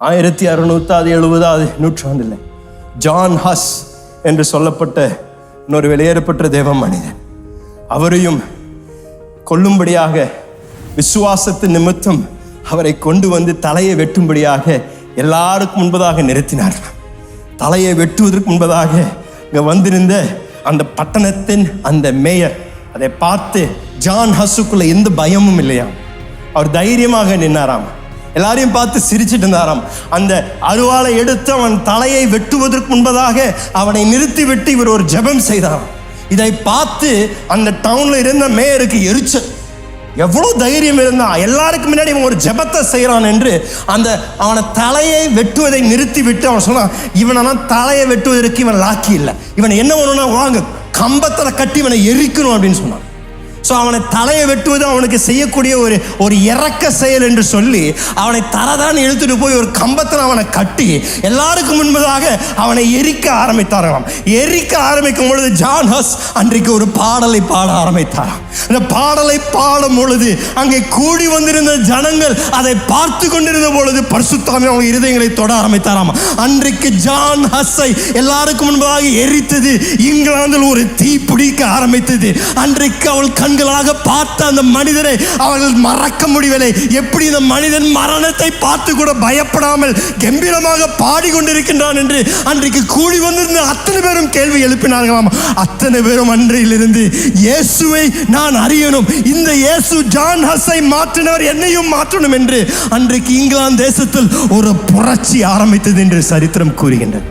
1670 நூற்றாண்டில் John has என்று சொல்லப்பட்ட இன்னொரு வெளியேறப்பட்ட தேவ மனிதன், அவரையும் கொல்லும்படியாக விசுவாசத்தின் நிமித்தம் அவரை கொண்டு வந்து தலையை வெட்டும்படியாக எல்லாருக்கும் முன்பதாக நிறுத்தினார்கள். தலையை வெட்டுவதற்கு முன்பதாக இங்கே வந்திருந்த அந்த பட்டணத்தின் அந்த மேயர் அதை பார்த்து ஜான் ஹஸ்ஸுக்குள்ள எந்த பயமும் இல்லையாம், அவர் தைரியமாக நின்னாராம், எல்லாரையும் பார்த்து சிரிச்சிட்டு இருந்தாராம். அந்த அருவாளை எடுத்து அவன் தலையை வெட்டுவதற்கு முன்பதாக அவனை நிறுத்திவிட்டு இவர் ஒரு ஜெபம் செய்தாராம். இதை பார்த்து அந்த டவுன்ல இருந்த மேயருக்கு எரிச்சல், எவ்வளோ தைரியம் இருந்தா எல்லாருக்கும் முன்னாடி இவன் ஒரு ஜெபத்தை செய்கிறான் என்று அந்த அவனை தலையை வெட்டுவதை நிறுத்தி விட்டு அவன் சொன்னான், இவனெல்லாம் தலையை வெட்டுவதற்கு இவன் லாக்கி இல்லை, இவனை என்ன பண்ணணும்னா வாங்க கம்பத்தில் கட்டி இவனை எரிக்கணும் அப்படின்னு சொன்னான். ஸோ அவனை தலையை வெட்டுவது அவனுக்கு செய்யக்கூடிய ஒரு இறக்க செயல் என்று சொல்லி அவனை தரதான் இழுத்துட்டு போய் ஒரு கம்பத்தில் அவனை கட்டி எல்லாருக்கும் முன்பதாக அவனை எரிக்க ஆரம்பித்தாராம். எரிக்க ஆரம்பிக்கும் பொழுது ஜான் ஹஸ் அன்றைக்கு ஒரு பாடலை பாட ஆரம்பித்தாராம். அந்த பாடலை பாடும் பொழுது அங்கே கூடி வந்திருந்த ஜனங்கள் அதை பார்த்து கொண்டிருந்த பொழுது பரிசுத்தாவியானவர் அவங்க இருதயங்களை தொட ஆரம்பித்தாராம். அன்றைக்கு ஜான் ஹஸ்ஸை எல்லாருக்கும் முன்பதாக எரித்தது. இங்கிலாந்தில் ஒரு தீ பிடிக்க ஆரம்பித்தது. அன்றைக்கு அவள் கண்களாக பார்த்த அந்த மனிதரை அவர்கள் மறக்க முடியவில்லை. எப்படி இந்த மனிதன் மரணத்தை பார்த்து கூட பயப்படாமல் கம்பீரமாக பாடிக்கொண்டிருக்கின்றான் என்று அன்றைக்கு கூடி வந்திருந்த அத்தனை பேரும் கேள்வி எழுப்பினார்களாம். அத்தனை பேரும் அன்றையிலிருந்து இயேசுவை நான் அறியணும், இந்த இயேசு ஜான் ஹஸ்ஸை மாற்றினவர் என்னையும் மாற்றணும் என்று அன்றைக்கு இங்கிலாந்து தேசத்தில் ஒரு புரட்சி ஆரம்பித்தது என்று சரித்திரம் கூறுகின்றது.